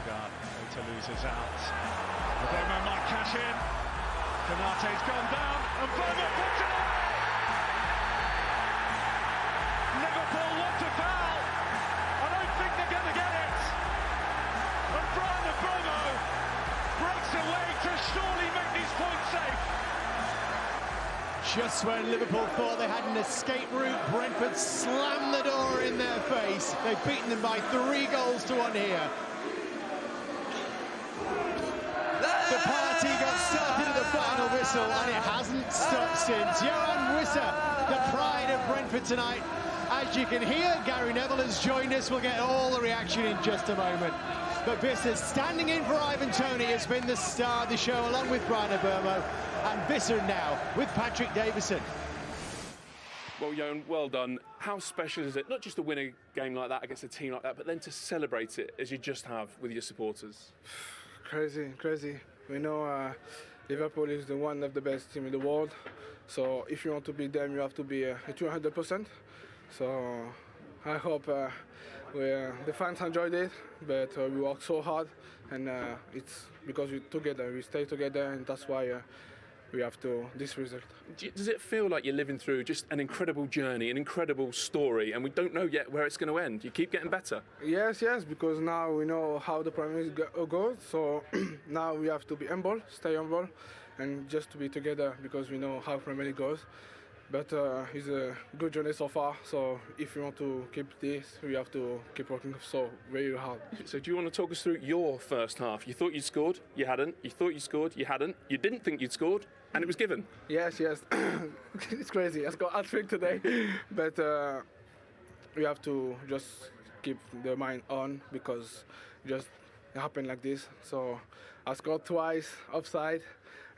Odegaard, to losers out. The demo might cash in. Konate's gone down, and Burma puts it away! Liverpool want to foul. I don't think they're going to get it. And Burma breaks away to surely make these points safe. Just when Liverpool thought they had an escape route, Brentford slammed the door in their face. They've beaten them by 3-1 here. The party got started at the final whistle, and it hasn't stopped since. Johan Wissa, the pride of Brentford tonight. As you can hear, Gary Neville has joined us. We'll get all the reaction in just a moment. But Visser, standing in for Ivan Toney, has been the star of the show, along with Brian Burmo. And Visser now with Patrick Davison. Well, Johan, well done. How special is it, not just to win a game like that against a team like that, but then to celebrate it as you just have with your supporters? Crazy. We know Liverpool is one of the best teams in the world. So if you want to beat them, you have to be 200%. So I hope the fans enjoyed it, but we worked so hard, and it's because we stay together, and that's why we have this result. Does it feel like you're living through just an incredible journey, an incredible story, and we don't know yet where it's going to end? You keep getting better. Yes, because now we know how the Premier League goes, so now we have to be humble, stay humble, and just to be together, because we know how Premier League goes. But it's a good journey so far, so if you want to keep this, we have to keep working so very hard. So do you want to talk us through your first half? You thought you'd scored, you hadn't. You thought you scored, you hadn't. You didn't think you'd scored, and it was given. Yes. It's crazy. I scored a hat-trick today, but we have to just keep the mind on, because it happened like this. So I scored twice offside,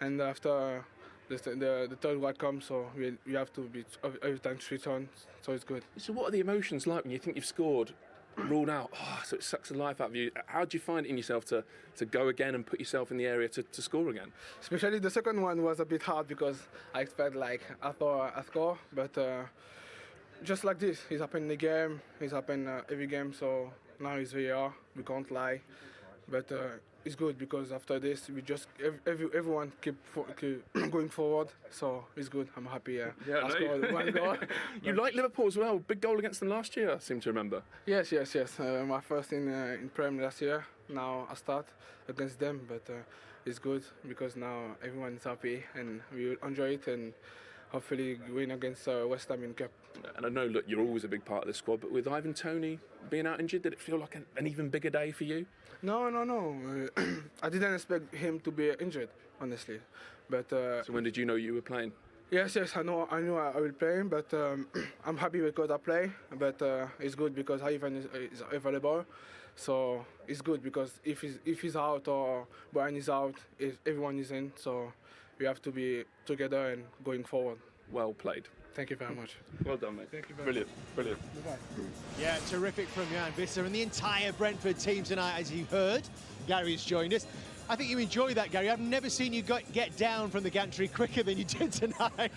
and after the third one comes, so we have to be every time straight on, so it's good. So what are the emotions like when you think you've scored, ruled out, so it sucks the life out of you? How do you find it in yourself to go again and put yourself in the area to score again? Especially the second one was a bit hard, because I thought I score, but just like this, it's happened in the game, it's happened every game, so now it's VAR, we can't lie, but it's good, because after this we just everyone keep going forward, so it's good. I'm happy. I scored one goal. You like Liverpool as well. Big goal against them last year, I seem to remember. Yes. My first in Prem last year. Now I start against them, but it's good, because now everyone is happy and we will enjoy it, and hopefully win against West Ham in Cup. And I know, look, you're always a big part of the squad, but with Ivan Toney being out injured, did it feel like an even bigger day for you? No. I didn't expect him to be injured, honestly. But so when did you know you were playing? Yes, I know I will play, but I'm happy because I play. But it's good because Ivan is available, so it's good, because if he's out or Brian is out, everyone is in. So we have to be together and going forward. Well played. Thank you very much. Well done, mate. Thank you very much. Brilliant. Yeah, terrific from Johan Visser and the entire Brentford team tonight, as you heard. Gary's joined us. I think you enjoy that, Gary. I've never seen you get down from the gantry quicker than you did tonight.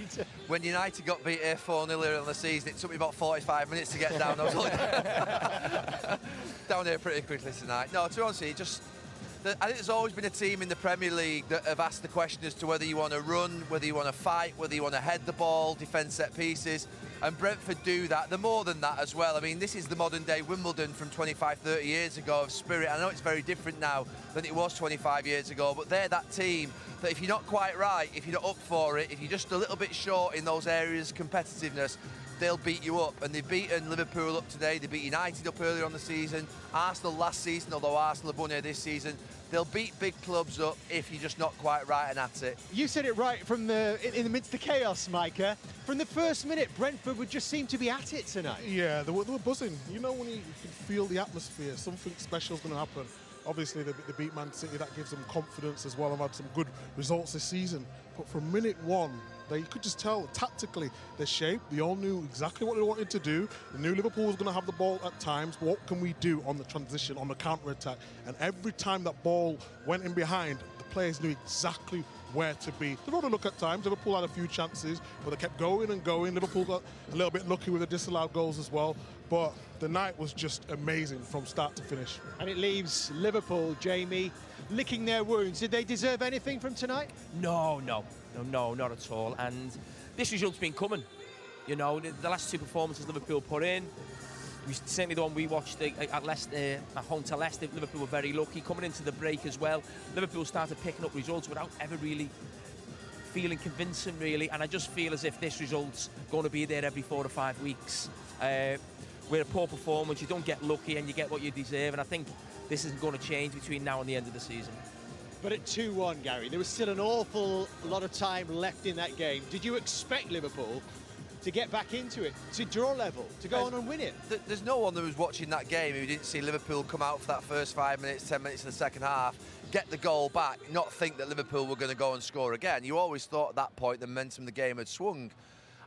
When United got beat here 4-0 earlier in the season, it took me about 45 minutes to get down. I was like down here pretty quickly tonight. No, to be honest, I think there's always been a team in the Premier League that have asked the question as to whether you want to run, whether you want to fight, whether you want to head the ball, defend set pieces. And Brentford do that. They're more than that as well. I mean, this is the modern day Wimbledon from 25, 30 years ago of spirit. I know it's very different now than it was 25 years ago, but they're that team that if you're not quite right, if you're not up for it, if you're just a little bit short in those areas of competitiveness, they'll beat you up. And they've beaten Liverpool up today. They beat United up earlier on the season. Arsenal last season, although Arsenal have won here this season. They'll beat big clubs up if you're just not quite right and at it. You said it right in the midst of chaos, Micah. From the first minute, Brentford would just seem to be at it tonight. Yeah, they were buzzing. You know, when you can feel the atmosphere, something special is going to happen. Obviously, they beat Man City. That gives them confidence as well. They've had some good results this season. But from minute one, you could just tell tactically their shape. They all knew exactly what they wanted to do. They knew Liverpool was going to have the ball at times. But what can we do on the transition, on the counter-attack? And every time that ball went in behind, the players knew exactly where to be. They've had a look at times. Liverpool had a few chances, but they kept going and going. Liverpool got a little bit lucky with the disallowed goals as well. but the night was just amazing from start to finish. And it leaves Liverpool, Jamie, licking their wounds. Did they deserve anything from tonight? No, not at all. And this result's been coming. You know, the last two performances Liverpool put in, certainly the one we watched at Leicester, at home to Leicester, Liverpool were very lucky. Coming into the break as well, Liverpool started picking up results without ever really feeling convincing, really. And I just feel as if this result's going to be there every 4 to 5 weeks. With a poor performance, you don't get lucky and you get what you deserve. And I think this isn't going to change between now and the end of the season. But at 2-1, Gary, there was still an awful lot of time left in that game. Did you expect Liverpool to get back into it, to draw level, to go on and win it? There's no one that was watching that game who didn't see Liverpool come out for that first 5 minutes, 10 minutes in the second half, get the goal back, not think that Liverpool were going to go and score again. You always thought at that point the momentum of the game had swung.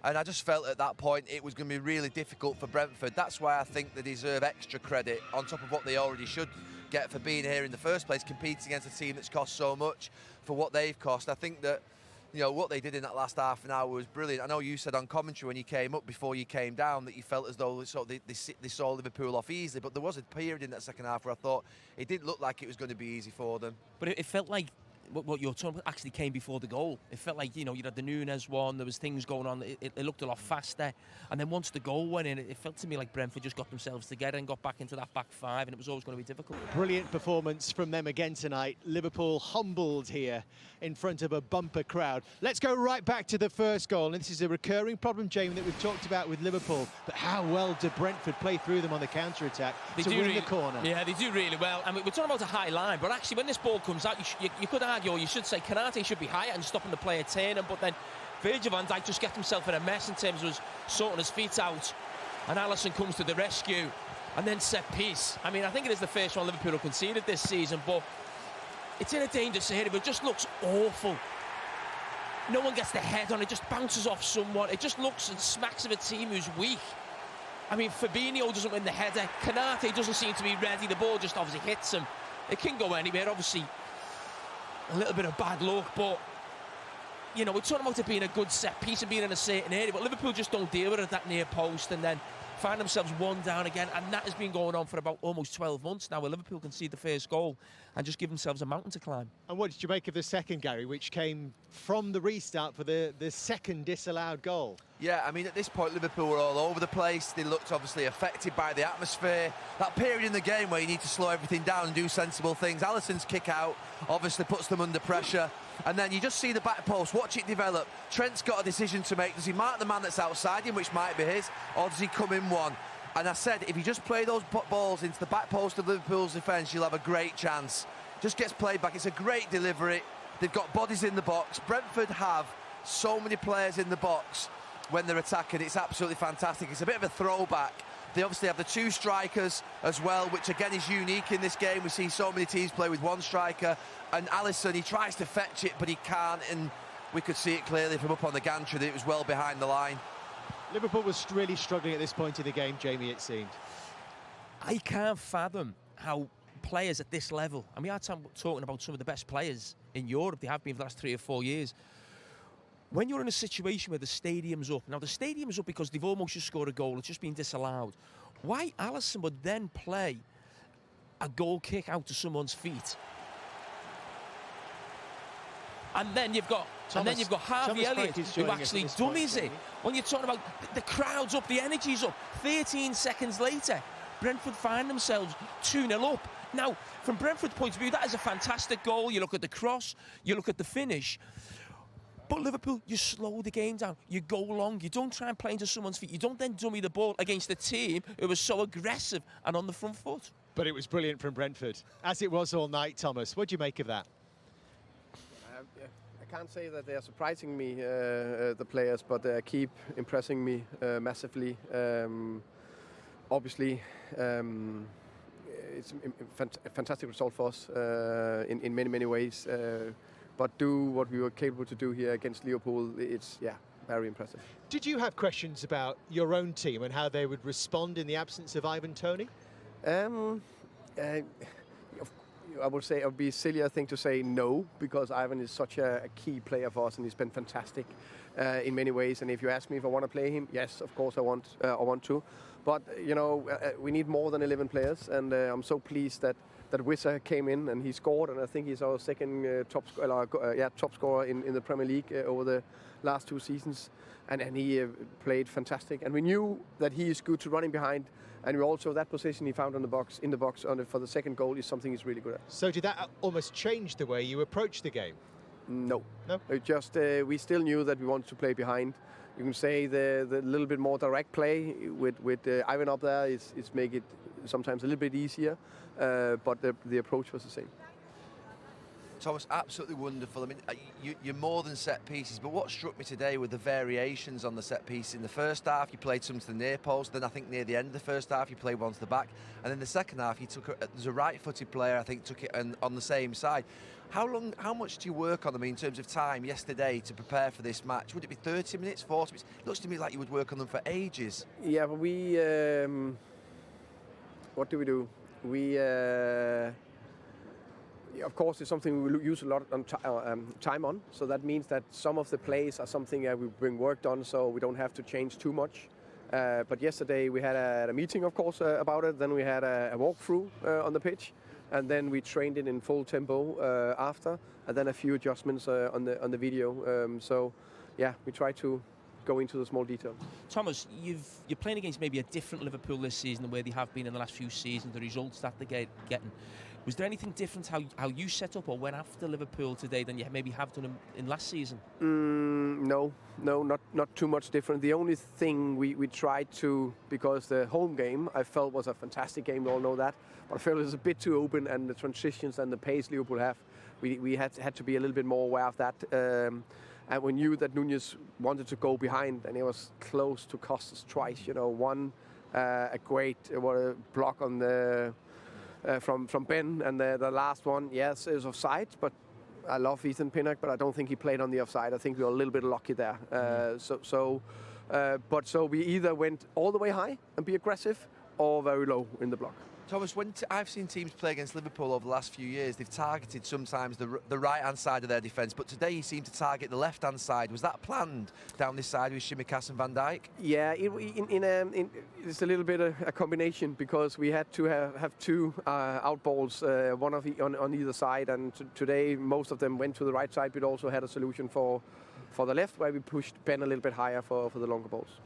And I just felt at that point it was going to be really difficult for Brentford. That's why I think they deserve extra credit on top of what they already should get for being here in the first place, competing against a team that's cost so much for what they've cost. I think that, you know, what they did in that last half an hour was brilliant. I know you said on commentary when you came up before you came down that you felt as though they saw Liverpool off easily, but there was a period in that second half where I thought it didn't look like it was going to be easy for them. But it felt like what you're talking about actually came before the goal. It felt like, you know, you had the Nunes one, there was things going on, it looked a lot faster. And then once the goal went in, it felt to me like Brentford just got themselves together and got back into that back five, and it was always going to be difficult. Brilliant performance from them again tonight. Liverpool humbled here in front of a bumper crowd. Let's go right back to the first goal. And this is a recurring problem, Jamie, that we've talked about with Liverpool. But how well did Brentford play through them on the counter-attack to win the corner? Yeah, they do really well. I mean, we're talking about a high line, but actually when this ball comes out, you could argue, or you should say, Canate should be higher and stopping the player turning, but then Virgil van Dijk just gets himself in a mess in terms of sorting his feet out, and Alisson comes to the rescue, and then set piece. I mean, I think it is the first one Liverpool have conceded this season, but it's in a dangerous area, but it just looks awful. No one gets the head on it, just bounces off someone. It just looks and smacks of a team who's weak. I mean, Fabinho doesn't win the header. Canate doesn't seem to be ready. The ball just obviously hits him. It can go anywhere, obviously. A little bit of bad luck, but you know, we're talking about it being a good set piece and being in a certain area, but Liverpool just don't deal with it at that near post and then find themselves one down again, and that has been going on for about almost 12 months now, where Liverpool concede the first goal and just give themselves a mountain to climb. And what did you make of the second, Gary, which came from the restart for the second disallowed goal? Yeah, I mean, at this point, Liverpool were all over the place. They looked obviously affected by the atmosphere. That period in the game where you need to slow everything down and do sensible things. Alisson's kick out obviously puts them under pressure. And then you just see the back post, watch it develop. Trent's got a decision to make. Does he mark the man that's outside him, which might be his, or does he come in one? And I said, if you just play those balls into the back post of Liverpool's defence, you'll have a great chance. Just gets played back. It's a great delivery. They've got bodies in the box. Brentford have so many players in the box when they're attacking. It's absolutely fantastic. It's a bit of a throwback. They obviously have the two strikers as well, which again is unique in this game. We see so many teams play with one striker. And Alisson, he tries to fetch it, but he can't. And we could see it clearly from up on the gantry that it was well behind the line. Liverpool was really struggling at this point in the game, Jamie, it seemed. I can't fathom how players at this level, and we are talking about some of the best players in Europe, they have been for the last 3 or 4 years. When you're in a situation where the stadium's up, now the stadium's up because they've almost just scored a goal, it's just been disallowed. Why Alisson would then play a goal kick out to someone's feet? And then you've got Harvey Elliott, who actually dummies it. When you're talking about the crowd's up, the energy's up, 13 seconds later, Brentford find themselves 2-0 up. Now, from Brentford's point of view, that is a fantastic goal. You look at the cross, you look at the finish. But Liverpool, you slow the game down. You go long. You don't try and play into someone's feet. You don't then dummy the ball against a team who was so aggressive and on the front foot. But it was brilliant from Brentford, as it was all night, Thomas. What do you make of that? I can't say that they are surprising me, the players, but they keep impressing me massively. Obviously, it's a fantastic result for us in many ways. But do what we were capable to do here against Liverpool, it's, very impressive. Did you have questions about your own team and how they would respond in the absence of Ivan Toney? I would say it would be a sillier thing to say no, because Ivan is such a key player for us and he's been fantastic in many ways. And if you ask me if I want to play him, yes, of course I want to. But you know, we need more than 11 players, and I'm so pleased that Wissa came in and he scored, and I think he's our second top scorer in the Premier League over the last 2 seasons, and he played fantastic. And we knew that he is good to running behind, and we also that position he found in the box for the second goal is something he's really good at. So did that almost change the way you approached the game? No. It just we still knew that we wanted to play behind. You can say the little bit more direct play with Ivan up there is make it sometimes a little bit easier, but the approach was the same. Thomas, absolutely wonderful. I mean, you're more than set pieces, but what struck me today were the variations on the set piece. In the first half, you played some to the near post, then I think near the end of the first half, you played one to the back, and then the second half, you took there's a right-footed player, I think, took it on the same side. How much do you work on them in terms of time yesterday to prepare for this match? Would it be 30 minutes, 40 minutes? It looks to me like you would work on them for ages. Yeah, but we... what do? We... of course, it's something we use a lot of time on. So that means that some of the plays are something we've been worked on, so we don't have to change too much. But yesterday we had a meeting, of course, about it. Then we had a walkthrough on the pitch. And then we trained it in full tempo after, and then a few adjustments on the video. So, yeah, we try to go into the small details. Thomas, you're playing against maybe a different Liverpool this season than where they have been in the last few seasons, the results that they're getting. Was there anything different how you set up or went after Liverpool today than you maybe have done in last season? No, not too much different. The only thing we tried to, because the home game I felt was a fantastic game, we all know that, but I felt it was a bit too open, and the transitions and the pace Liverpool have, we had to be a little bit more aware of that. And we knew that Nunez wanted to go behind, and he was close to cost us twice. You know, one a great block on the from Ben, and the last one, yes, is offside, but I love Ethan Pinnock, but I don't think he played on the offside. I think we were a little bit lucky there. So we either went all the way high and be aggressive, or very low in the block. Thomas, when I've seen teams play against Liverpool over the last few years, they've targeted sometimes the right-hand side of their defence, but today you seem to target the left-hand side. Was that planned down this side with Tsimikas and Van Dijk? Yeah, it's a little bit a combination, because we had to have two outballs, one on either side, and today most of them went to the right side, but also had a solution for the left, where we pushed Ben a little bit higher for the longer balls.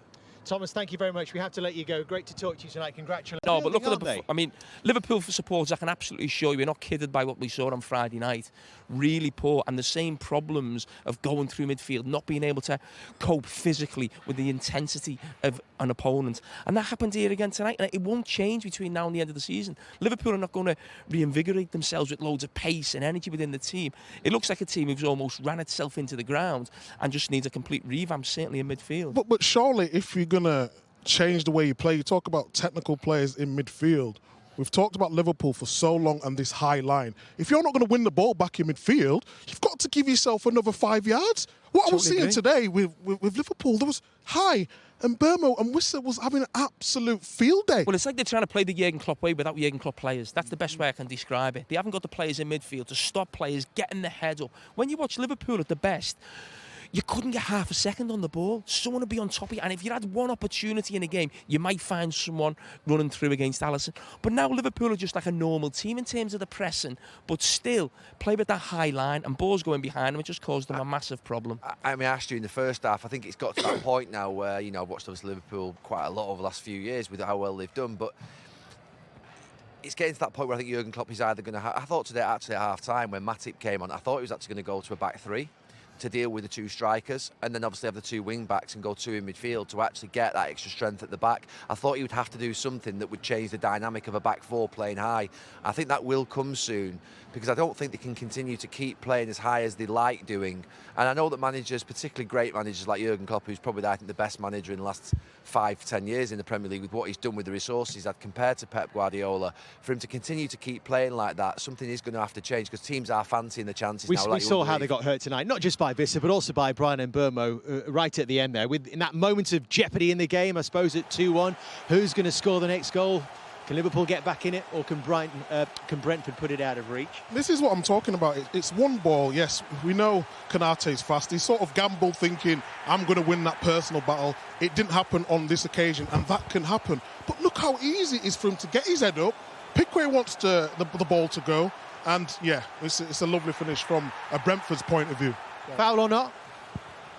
Thomas, thank you very much. We have to let you go. Great to talk to you tonight. Congratulations. No, but look at I mean, Liverpool for supporters, I can absolutely assure you, we're not kidded by what we saw on Friday night. Really poor, and the same problems of going through midfield, not being able to cope physically with the intensity of an opponent. And that happened here again tonight, and it won't change between now and the end of the season. Liverpool are not going to reinvigorate themselves with loads of pace and energy within the team. It looks like a team who's almost ran itself into the ground and just needs a complete revamp, certainly in midfield. But surely, if you're going to change the way you play, you talk about technical players in midfield. We've talked about Liverpool for so long and this high line. If you're not going to win the ball back in midfield, you've got to give yourself another 5 yards. What I was seeing today with Liverpool, there was high, and Burmo and Wissa was having an absolute field day. Well, it's like they're trying to play the Jurgen Klopp way without Jurgen Klopp players. That's the best way I can describe it. They haven't got the players in midfield to stop players getting their head up. When you watch Liverpool at the best, you couldn't get half a second on the ball. Someone would be on top of you. And if you had one opportunity in a game, you might find someone running through against Alisson. But now Liverpool are just like a normal team in terms of the pressing, but still play with that high line and balls going behind them. It just caused them a massive problem. I asked you in the first half, I think it's got to that point now where, you know, I've watched Liverpool quite a lot over the last few years with how well they've done, but it's getting to that point where I think Jurgen Klopp is either going to... I thought today, actually, at half-time, when Matip came on, I thought he was actually going to go to a back three to deal with the two strikers, and then obviously have the two wing backs and go two in midfield to actually get that extra strength at the back. I thought he would have to do something that would change the dynamic of a back four playing high. I think that will come soon, because I don't think they can continue to keep playing as high as they like doing. And I know that managers, particularly great managers like Jurgen Klopp, who's probably, I think, the best manager in the last 5-10 years in the Premier League with what he's done with the resources he's had compared to Pep Guardiola, for him to continue to keep playing like that, something is going to have to change, because teams are fancying the chances now. We saw how they got hurt tonight, not just by Wissa, but also by Bryan Mbeumo right at the end there. In that moment of jeopardy in the game, I suppose at 2-1, who's going to score the next goal Can Liverpool get back in it, or can Brentford put it out of reach? This is what I'm talking about. It's one ball. Yes, we know Konate's fast. He sort of gambled thinking, I'm going to win that personal battle. It didn't happen on this occasion, and that can happen. But look how easy it is for him to get his head up, pick where he wants the ball to go, and yeah, it's a lovely finish from a Brentford's point of view. Foul or not?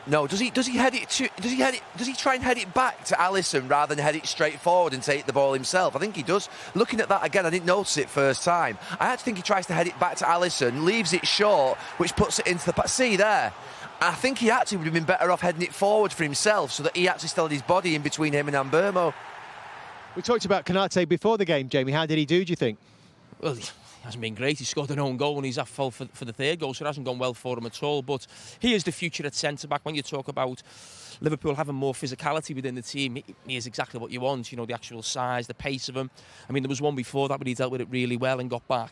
No, does he try and head it back to Alisson rather than head it straight forward and take the ball himself? I think he does. Looking at that again, I didn't notice it first time. I actually think he tries to head it back to Alisson, leaves it short, which puts it into the... See there? I think he actually would have been better off heading it forward for himself so that he actually still had his body in between him and Mbeumo. We talked about Konate before the game, Jamie. How did he do, do you think? Well, hasn't been great. He scored an own goal and he's at fault for the third goal, so it hasn't gone well for him at all. But he is the future at centre-back. When you talk about Liverpool having more physicality within the team, he is exactly what you want. You know, the actual size, the pace of him. I mean, there was one before that, but he dealt with it really well and got back.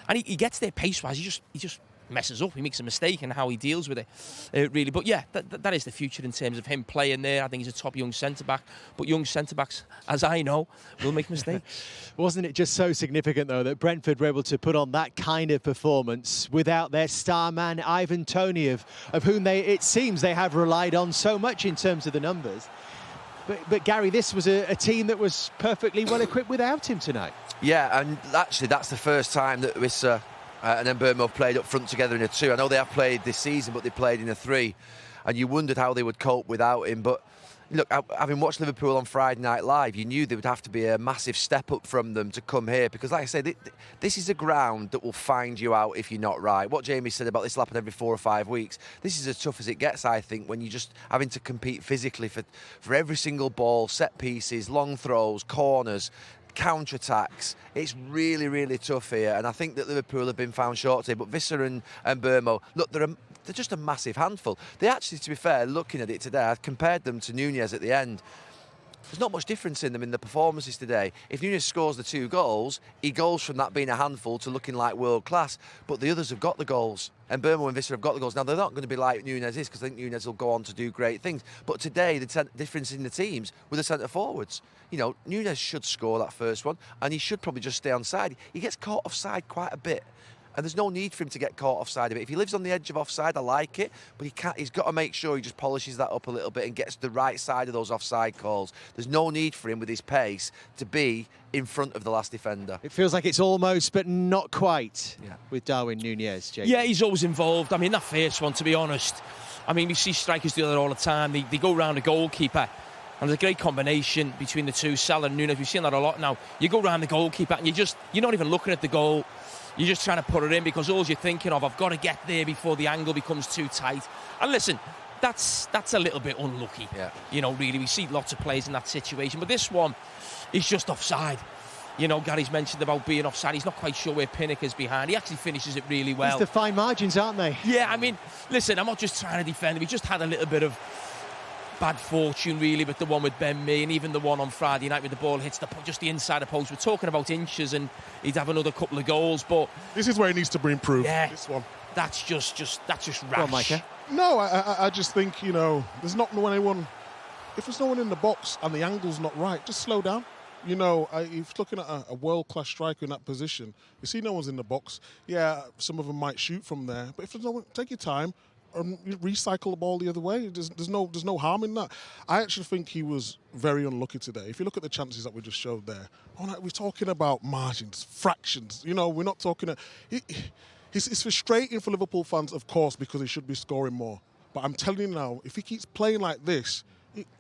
And he gets there pace-wise. He just messes up. He makes a mistake in how he deals with it, really. But yeah, that is the future in terms of him playing there. I think he's a top young centre-back. But young centre-backs, as I know, will make mistakes. Wasn't it just so significant, though, that Brentford were able to put on that kind of performance without their star man, Ivan Toney, of whom it seems they have relied on so much in terms of the numbers. But Gary, this was a team that was perfectly well equipped without him tonight. Yeah, and actually that's the first time that Wissa and Mbeumo have played up front together in a 2. I know they have played this season, but they played in a 3. And you wondered how they would cope without him. But look, having watched Liverpool on Friday Night Live, you knew there would have to be a massive step up from them to come here. Because like I say, this is a ground that will find you out if you're not right. What Jamie said about this will happen every 4 or 5 weeks. This is as tough as it gets, I think, when you're just having to compete physically for every single ball, set pieces, long throws, corners, counter-attacks. It's really, really tough here, and I think that Liverpool have been found short today. But Wissa and Mbeumo, look, they're just a massive handful. They actually, to be fair, looking at it today, I've compared them to Nunez at the end. There's not much difference in them in the performances today. If Nunez scores the 2 goals, he goes from that being a handful to looking like world class. But the others have got the goals. And Mbeumo and Wissa have got the goals. Now, they're not going to be like Nunez is, because I think Nunez will go on to do great things. But today, the difference in the teams were the centre-forwards. You know, Nunez should score that first one, and he should probably just stay on side. He gets caught offside quite a bit. And there's no need for him to get caught offside a bit. If he lives on the edge of offside, I like it, but he's got to make sure he just polishes that up a little bit and gets the right side of those offside calls. There's no need for him with his pace to be in front of the last defender. It feels like it's almost, but not quite, with Darwin Nunez, Jake. Yeah, he's always involved. I mean, that first one, to be honest, I mean, we see strikers do that all the time. They go round a goalkeeper, and there's a great combination between the two, Salah and Nunez. We've seen that a lot now. You go round the goalkeeper, and you're not even looking at the goal. You're just trying to put it in because all you're thinking of, I've got to get there before the angle becomes too tight. And listen, that's a little bit unlucky. Yeah. You know, really, we see lots of players in that situation. But this one is just offside. You know, Gary's mentioned about being offside. He's not quite sure where Pinnock is behind. He actually finishes it really well. It's the fine margins, aren't they? Yeah, I mean, listen, I'm not just trying to defend him. He just had a little bit of bad fortune, really, with the one with Ben Mee, and even the one on Friday night with the ball hits just the inside of post. We're talking about inches, and he'd have another couple of goals. But this is where he needs to bring proof. Yeah, this one. That's just rash. Go on, Micah. No, I just think, you know, there's not anyone. If there's no one in the box and the angle's not right, just slow down. You know, if you're looking at a world-class striker in that position, you see no one's in the box. Yeah, some of them might shoot from there, but if there's no one, take your time. Recycle the ball the other way. There's no harm in that. I actually think he was very unlucky today. If you look at the chances that we just showed there, we're talking about margins, fractions. You know, we're not talking. It's frustrating for Liverpool fans, of course, because he should be scoring more. But I'm telling you now, if he keeps playing like this,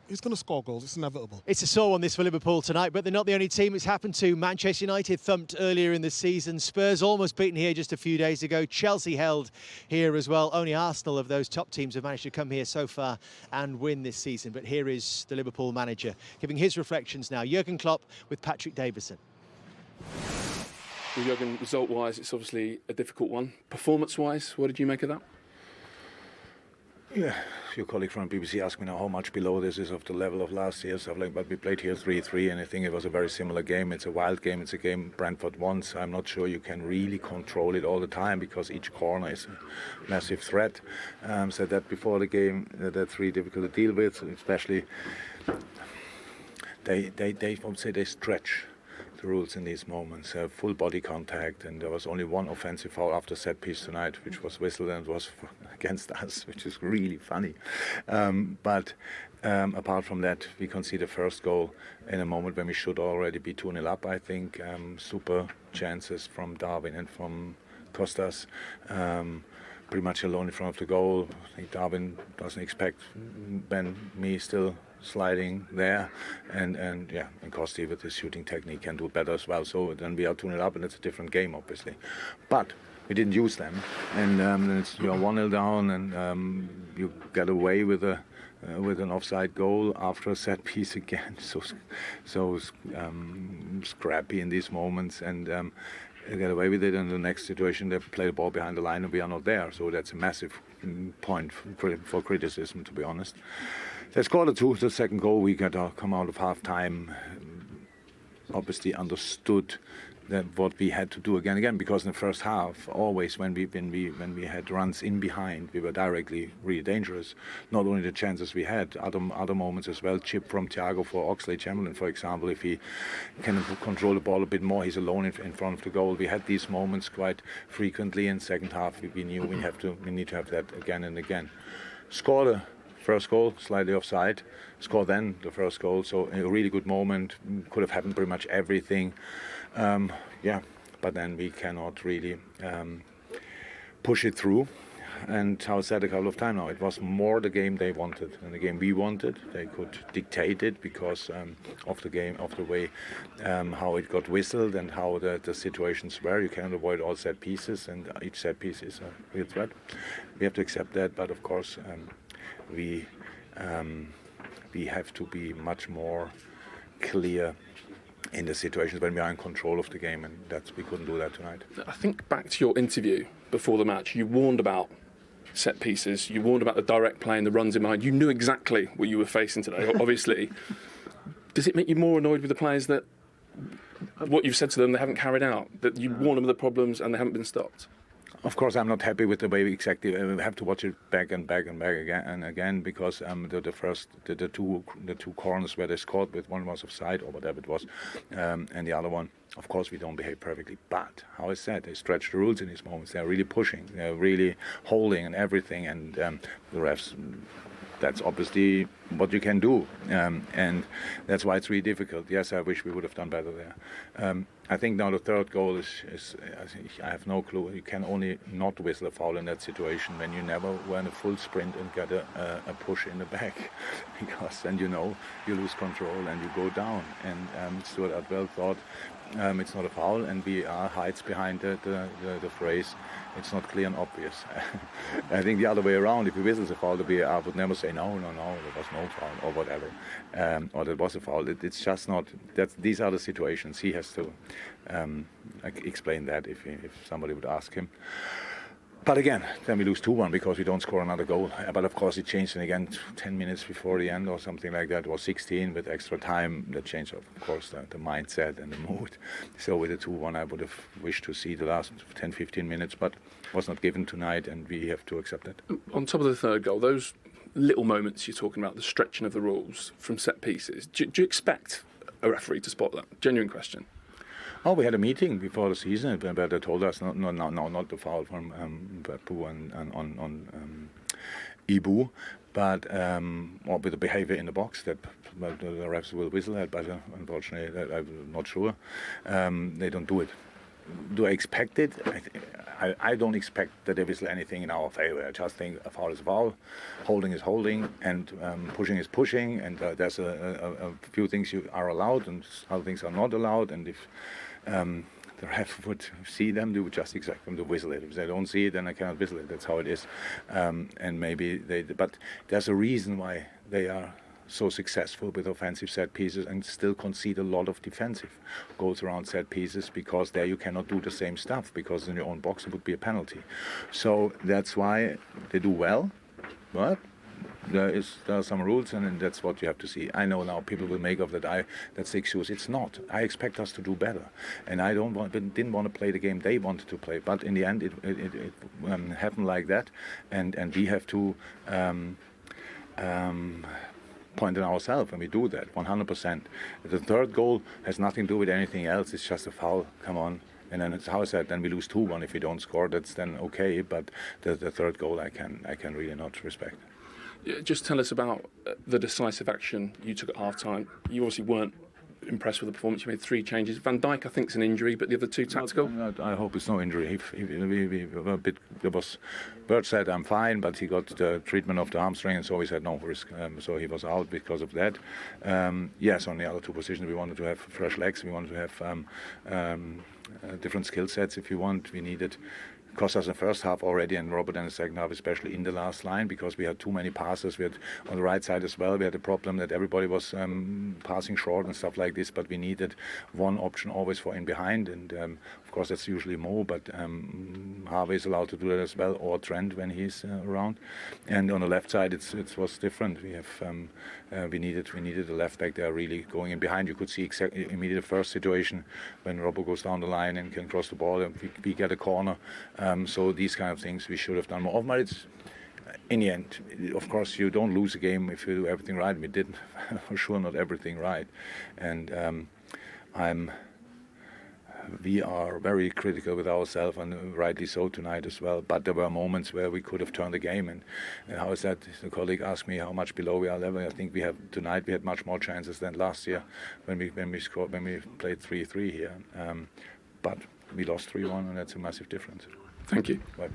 he's going to score goals. It's inevitable. It's a sore one, this, for Liverpool tonight, but they're not the only team it's happened to. Manchester United thumped earlier in the season. Spurs almost beaten here just a few days ago. Chelsea held here as well. Only Arsenal of those top teams have managed to come here so far and win this season. But here is the Liverpool manager giving his reflections now. Jurgen Klopp with Patrick Davison. Well, Jurgen, result-wise, it's obviously a difficult one. Performance-wise, what did you make of that? Yeah, your colleague from BBC asked me now how much below this is of the level of last year. So but we played here 3-3, and I think it was a very similar game. It's a wild game. It's a game Brentford won. So I'm not sure you can really control it all the time because each corner is a massive threat. So that before the game, that's really difficult to deal with. Especially, they won't say they stretch the rules in these moments. Full body contact, and there was only one offensive foul after set piece tonight, which was whistled and was against us, which is really funny. But apart from that, we concede the first goal in a moment when we should already be 2-0 up, I think. Super chances from Darwin and from Costas. Pretty much alone in front of the goal. I think Darwin doesn't expect me still sliding there, and Costi with his shooting technique can do better as well. So then we are 2-0 up, and it's a different game, obviously. But we didn't use them, and then you are 1-0 down, and you get away with an offside goal after a set piece again. So scrappy in these moments, and get away with it. And the next situation, they play the ball behind the line, and we are not there. So that's a massive point for criticism, to be honest. They scored the second goal. We got to come out of half time. Obviously understood that what we had to do again, because in the first half, always when we had runs in behind, we were directly really dangerous. Not only the chances we had, other moments as well. Chip from Thiago for Oxlade-Chamberlain, for example. If he can control the ball a bit more, he's alone in front of the goal. We had these moments quite frequently. In second half, we knew we need to have that again and again. Score the first goal, slightly offside. Score then the first goal. So a really good moment. Could have happened pretty much everything. But then we cannot really push it through. And I said a couple of times now, it was more the game they wanted than the game we wanted. They could dictate it because of the game, of the way how it got whistled and how the situations were. You cannot avoid all set pieces, and each set piece is a real threat. We have to accept that, but of course we have to be much more clear in the situations when we are in control of the game, and we couldn't do that tonight. I think back to your interview before the match, you warned about set pieces, you warned about the direct play and the runs in behind. You knew exactly what you were facing today, obviously. Does it make you more annoyed with the players that what you've said to them they haven't carried out, that you warned them of the problems and they haven't been stopped? Of course, I'm not happy with the way we exactly have to watch it back and back again, because the two corners where they scored with, one was offside or whatever it was, and the other one, of course, we don't behave perfectly. But how I said, they stretch the rules in these moments. They're really pushing, they're really holding and everything, and the refs. That's obviously what you can do, and that's why it's really difficult. Yes, I wish we would have done better there. I think now the third goal is I have no clue. You can only not whistle a foul in that situation when you never were a full sprint and get a push in the back, because then you lose control and you go down. And Stuart Atwell thought it's not a foul, and BR hides behind the phrase, it's not clear and obvious. I think the other way around, if he whistles a foul, the BR would never say no, there was no foul or whatever, or there was a foul. It's just not. These are the situations. He has to explain that if somebody would ask him. But again, then we lose 2-1 because we don't score another goal. But of course it changed, and again 10 minutes before the end or something like that, or 16 with extra time, that changed of course the mindset and the mood. So with the 2-1 I would have wished to see the last 10-15 minutes, but was not given tonight, and we have to accept that. On top of the third goal, those little moments you're talking about, the stretching of the rules from set pieces, do you expect a referee to spot that? Genuine question. Oh, we had a meeting before the season where they told us not the foul from Bapu on Ibu, but or with the behavior in the box that the refs will whistle at, but unfortunately I'm not sure. They don't do it. Do I expect it? I don't expect that they whistle anything in our favor. I just think a foul is a foul, holding is holding, and pushing is pushing, and there's a few things you are allowed and other things are not allowed, and if the ref would see them, they would just expect them to whistle it. If they don't see it, then I cannot whistle it. That's how it is. And maybe but there's a reason why they are so successful with offensive set pieces and still concede a lot of defensive goals around set pieces, because there you cannot do the same stuff, because in your own box it would be a penalty. So that's why they do well, but there are some rules, and that's what you have to see. I know now people will make of that's the excuse. It's not. I expect us to do better, and I didn't want to play the game they wanted to play. But in the end, it happened like that, and we have to point in ourselves, and we do that 100%. The third goal has nothing to do with anything else. It's just a foul. Come on. And then it's how I said. Then we lose 2-1 if we don't score. That's then okay. But the third goal, I can really not respect. Yeah, just tell us about the decisive action you took at half-time. You obviously weren't impressed with the performance. You made 3 changes. Van Dijk, I think, is an injury, but the other 2 tactical. I hope it's no injury. We were a bit. Bert said I'm fine, but he got the treatment of the hamstring, and so we said no risk. So he was out because of that. Yes, on the other 2 positions, we wanted to have fresh legs. We wanted to have different skill sets. If you want, we needed. Cost us in the first half already, and Robert in the second half, especially in the last line, because we had too many passes. We had on the right side as well. We had a problem that everybody was passing short and stuff like this. But we needed one option always for in behind, and of course that's usually Mo. But Harvey is allowed to do that as well, or Trent when he's around. And on the left side, it was different. We have we needed a left back there really going in behind. You could see immediately the first situation when Robert goes down the line and can cross the ball, and we get a corner. So these kind of things we should have done more of. But it's, in the end, of course, you don't lose a game if you do everything right. We did, for sure, not everything right. And we are very critical with ourselves, and rightly so tonight as well. But there were moments where we could have turned the game. And how is that? The colleague asked me how much below we are level. I think we had much more chances than last year when we played 3-3 here. But we lost 3-1, and that's a massive difference. Thank you. Bye.